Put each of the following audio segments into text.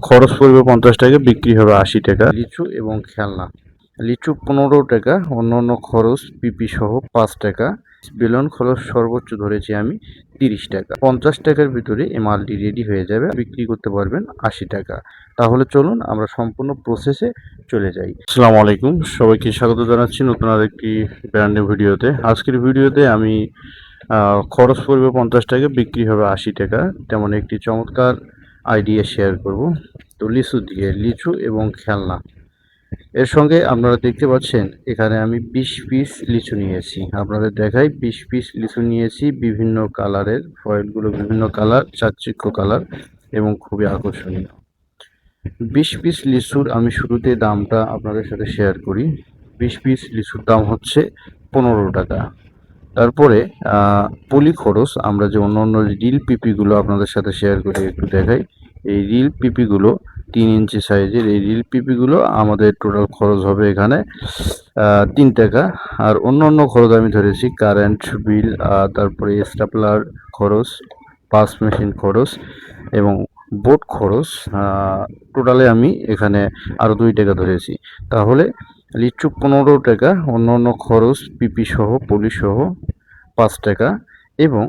খরচ পড়বে 50 টাকা, বিক্রি হবে 80 টাকা। লিচু এবং খেলনা, লিচু 15 টাকা, অন্যান্য খরচ পিপি সহ 5 টাকা। বেলুন খরচ সর্বোচ্চ ধরেছি আমি 30 টাকা। 50 টাকার ভিতরে এই মালটি রেডি হয়ে যাবে, বিক্রি করতে পারবেন 80 টাকা। তাহলে চলুন আমরা সম্পূর্ণ প্রসেসে চলে যাই। আসসালামু আলাইকুম, সবাইকে স্বাগত জানাচ্ছি নতুন আরেকটি ব্র্যান্ড নিউ ভিডিওতে। আজকের ভিডিওতে আমি খরচ পড়বে 50 টাকা, বিক্রি হবে 80 টাকা, তেমন একটি চমৎকার আইডিয়া শেয়ার করব। তো লিচু এবং খেলনা, এর সঙ্গে আপনারা দেখতে পাচ্ছেন এখানে আমি 20 পিস লিচু নিয়েছি। আপনাদের দেখাই, 20 পিস লিচু নিয়েছি বিভিন্ন কালারের, ফয়েলগুলো বিভিন্ন কালার, চারচিক্য কালার এবং খুবই আকর্ষণীয়। 20 পিস লিচুর আমি শুরুতে দামটা আপনাদের সাথে শেয়ার করি। 20 পিস লিচুর দাম হচ্ছে 15 টাকা। তারপরে পলি খরচ, আমরা যে অন্য রিল পিপিগুলো আপনাদের সাথে শেয়ার করি, একটু দেখাই। এই রিল পিপিগুলো 3 ইঞ্চি সাইজের, এই রিল পিপিগুলো আমাদের টোটাল খরচ হবে এখানে 3 টাকা। আর অন্য খরচ আমি ধরেছি কারেন্ট বিল, তারপরে স্টাপলার খরচ, পাস মেশিন খরচ এবং বোর্ড খরচ, টোটালে আমি এখানে আরও 2 টাকা ধরেছি। তাহলে লিচু 15 টাকা, অন্য খরচ পিপি সহ পলি সহ 5 টাকা, এবং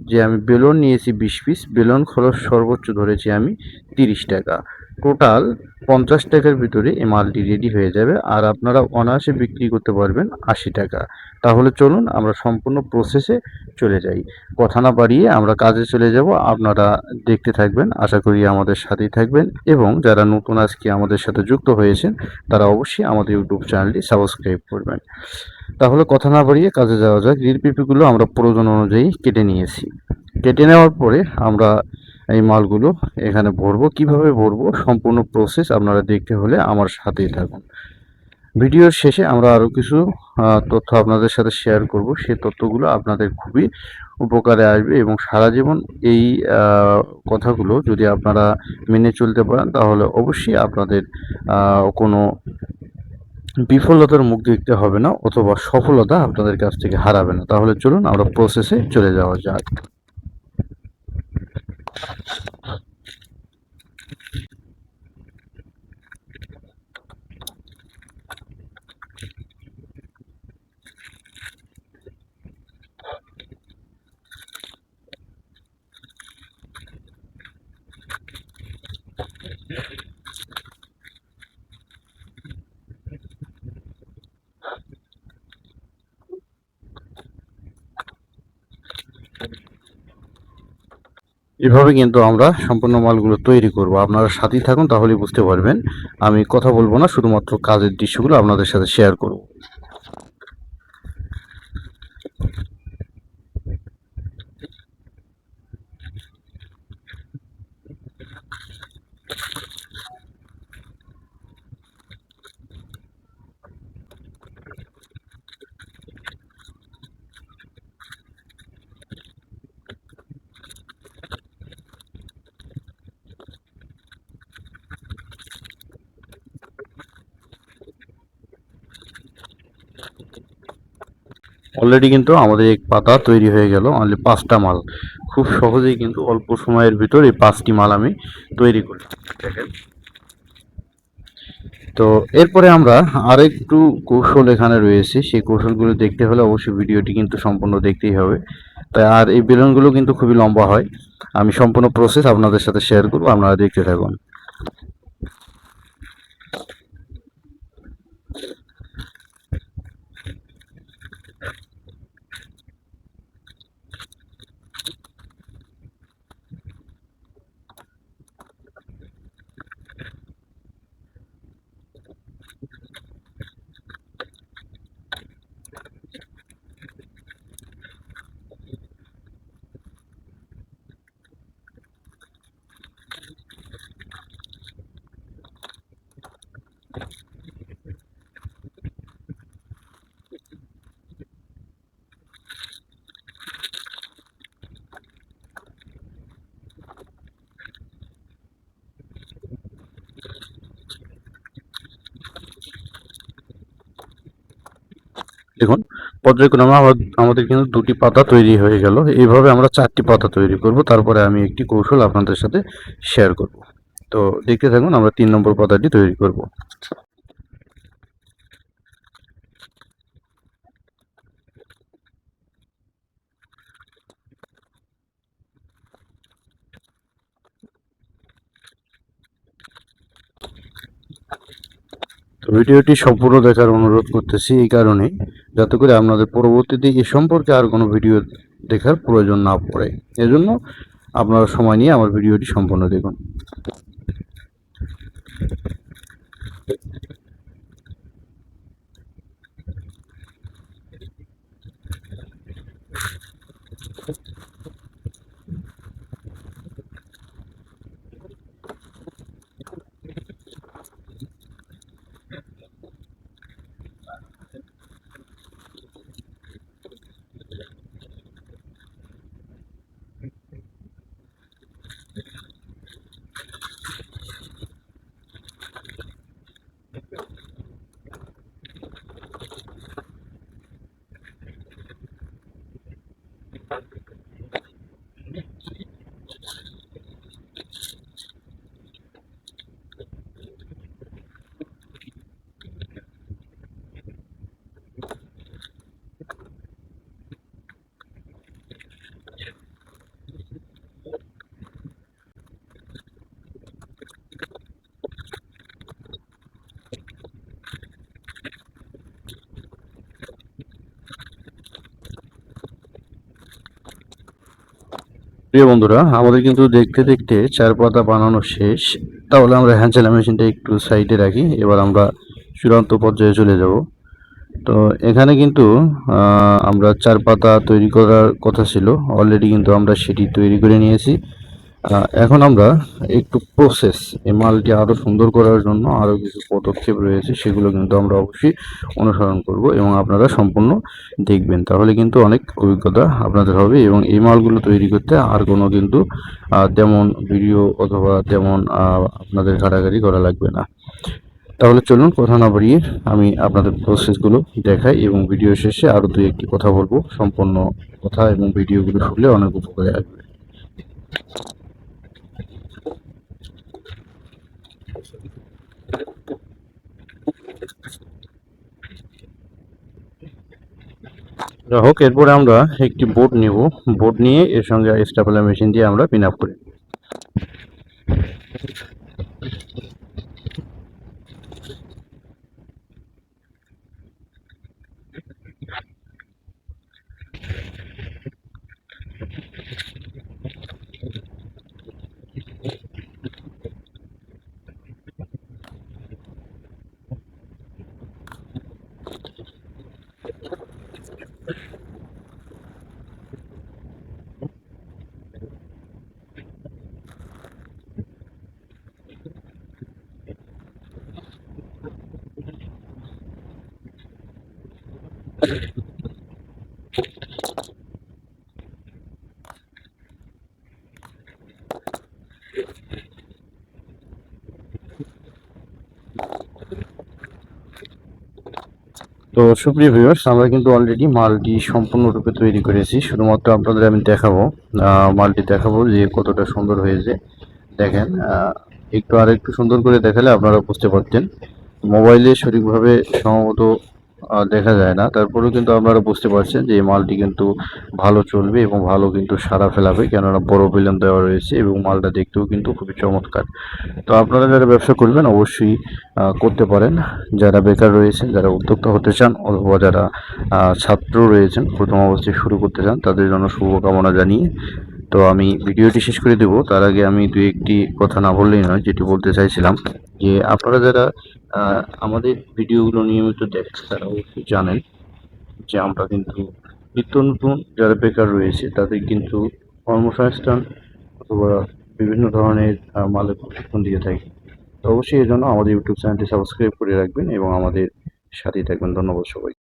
যে আমি বেলুন নিয়েছি 20 পিস, বেলুন খরচ সর্বোচ্চ ধরেছি আমি 30 টাকা। টোটাল 50 টাকার ভিতরে এই মালটি রেডি হয়ে যাবে, আর আপনারা অনায়াসে বিক্রি করতে পারবেন 80 টাকা। তাহলে চলুন আমরা সম্পূর্ণ প্রসেসে চলে যাই। কথা না বাড়িয়ে আমরা কাজে চলে যাব। আপনারা দেখতে থাকবেন, আশা করি আমাদের সাথেই থাকবেন, এবং যারা নতুন আজকে আমাদের সাথে যুক্ত হয়েছেন তারা অবশ্যই আমাদের ইউটিউব চ্যানেলটি সাবস্ক্রাইব করবেন। তাহলে কথা না বাড়িয়ে কাজে যাওয়া যাক। রিল পিপিগুলো আমরা প্রয়োজন অনুযায়ী কেটে নিয়েছি। কেটে নেওয়ার পরে আমরা এই মালগুলো এখানে ভরবো। কিভাবে ভরবো সম্পূর্ণ প্রসেস আপনারা দেখতে হলে আমার সাথেই থাকুন। ভিডিওর শেষে আমরা আরও কিছু তথ্য আপনাদের সাথে শেয়ার করব। সেই তথ্যগুলো আপনাদের খুবই উপকারে আসবে, এবং সারা জীবন এই কথাগুলো যদি আপনারা মেনে চলতে পারেন তাহলে অবশ্যই আপনাদের কোনো বিফলতার মুখ দেখতে হবে না, অথবা সফলতা আপনাদের কাছ থেকে হারাবে না। তাহলে চলুন আমরা প্রসেসে চলে যাওয়া যাক। এভাবে কিন্তু আমরা সম্পূর্ণ মালগুলো তৈরি করব। আপনারা সাথেই থাকুন, তাহলেই বুঝতে পারবেন। আমি কথা বলবো না, শুধুমাত্র কাজের দৃশ্যগুলো আপনাদের সাথে শেয়ার করব। অলরেডি কিন্তু আমাদের এক পাতা তৈরি হয়ে গেল, অনলি 5টা মাল। খুব সহজেই কিন্তু অল্প সময়ের ভিতর এই 5টি মাল আমি তৈরি করি। দেখেন, তো এরপরে আমরা আরেকটু কৌশল এখানে রয়েছে। সেই কৌশলগুলো দেখতে হলে অবশ্যই ভিডিওটি কিন্তু সম্পূর্ণ দেখতেই হবে। তাই আর এই বেলুনগুলো কিন্তু খুবই লম্বা হয়। আমি সম্পূর্ণ প্রসেস আপনাদের সাথে শেয়ার করব, আপনারা দেখতে থাকুন। দেখুন, পর্যায়ক্রমে আমাদের কিন্তু 2টি পাতা তৈরি হয়ে গেল। এইভাবে আমরা 4টি পাতা তৈরি করব। তারপরে আমি একটি কৌশল আপনাদের সাথে শেয়ার করব। তো দেখতে থাকুন, আমরা 3 নম্বর পাতাটি তৈরি করব। তো ভিডিওটি সম্পূর্ণ দেখার অনুরোধ করতেছি এই কারণে, যাতে করে আপনাদের পরবর্তীতে এ সম্পর্কে আর কোনো ভিডিও দেখার প্রয়োজন না পড়ে। এজন্য আপনারা সময় নিয়ে আমার ভিডিওটি সম্পূর্ণ দেখুন। প্রিয় বন্ধুরা, আমাদের কিন্তু দেখতে দেখতে 4 পাতা বানানো শেষ। তাহলে আমরা হ্যান্ড সেলাই মেশিনটা একটু সাইডে রাখি। এবার আমরা চূড়ান্ত পর্যায়ে চলে যাব। তো এখানে কিন্তু আমরা 4 পাতা তৈরি করার কথা ছিল, অলরেডি কিন্তু আমরা সেটি তৈরি করে নিয়েছি। এখন আমরা একটু প্রসেস, এই মালটি আরও সুন্দর করার জন্য আরও কিছু পদক্ষেপ রয়েছে, সেগুলো কিন্তু আমরা অবশ্যই অনুসরণ করব এবং আপনারা সম্পূর্ণ দেখবেন। তাহলে কিন্তু অনেক অভিজ্ঞতা আপনাদের হবে এবং এই মালগুলো তৈরি করতে আর কোনো কিন্তু তেমন ভিডিও অথবা তেমন আপনাদের ঘাটাঘাটি করা লাগবে না। তাহলে চলুন কথা না বাড়িয়ে আমি আপনাদের প্রসেসগুলো দেখাই এবং ভিডিও শেষে আরও 2-1টি কথা বলবো। সম্পূর্ণ কথা এবং ভিডিওগুলো শুনলে অনেক উপকারে আসবে। যাই হোক, এরপরে আমরা একটি বোর্ড নেব। বোর্ড নিয়ে এর সঙ্গে স্টেপলার মেশিন দিয়ে আমরা পিন আপ করি। তো সুপ্রিয় ভিউয়ার্স, আমরা কিন্তু অলরেডি মালটি সম্পূর্ণরূপে তৈরি করেছি। শুধুমাত্র আপনাদের আমি দেখাবো, মালটি দেখাবো যে কতটা সুন্দর হয়েছে। দেখেন, একটু আরেকটু সুন্দর করে দেখালে আপনারা বুঝতে পারতেন। মোবাইলে সঠিকভাবে সম্ভবত দেখা যায় না, তারপরেও কিন্তু আপনারা বুঝতে পারছেন যে এই মালটি কিন্তু ভালো চলবে এবং ভালো কিন্তু সাড়া ফেলাবে, কেননা বড় বেলুন দেওয়া রয়েছে এবং মালটা দেখতেও কিন্তু খুবই চমৎকার। তো আপনারা যারা ব্যবসা করবেন অবশ্যই করতে পারেন। যারা বেকার রয়েছেন, যারা উদ্যোক্তা হতে চান অথবা যারা ছাত্র রয়েছেন, প্রথম অবস্থায় শুরু করতে চান, তাদের জন্য শুভকামনা জানিয়ে তো আমি ভিডিওটি শেষ করে দেব। তার আগে আমি 2-1টি কথা না বললেই নয়, যেটি বলতে চাইছিলাম যে আপনারা যারা আমাদের ভিডিওগুলো নিয়মিত দেখেন তারা অবশ্যই জানেন যে আমরা কিন্তু নিত্য নতুন যারা বেকার রয়েছে তাদের কিন্তু কর্মসংস্থান অথবা বিভিন্ন ধরনের মালের প্রশিক্ষণ দিয়ে থাকি। তো অবশ্যই এর জন্য আমাদের ইউটিউব চ্যানেলটি সাবস্ক্রাইব করে রাখবেন এবং আমাদের সাথেই থাকবেন। ধন্যবাদ সবাই।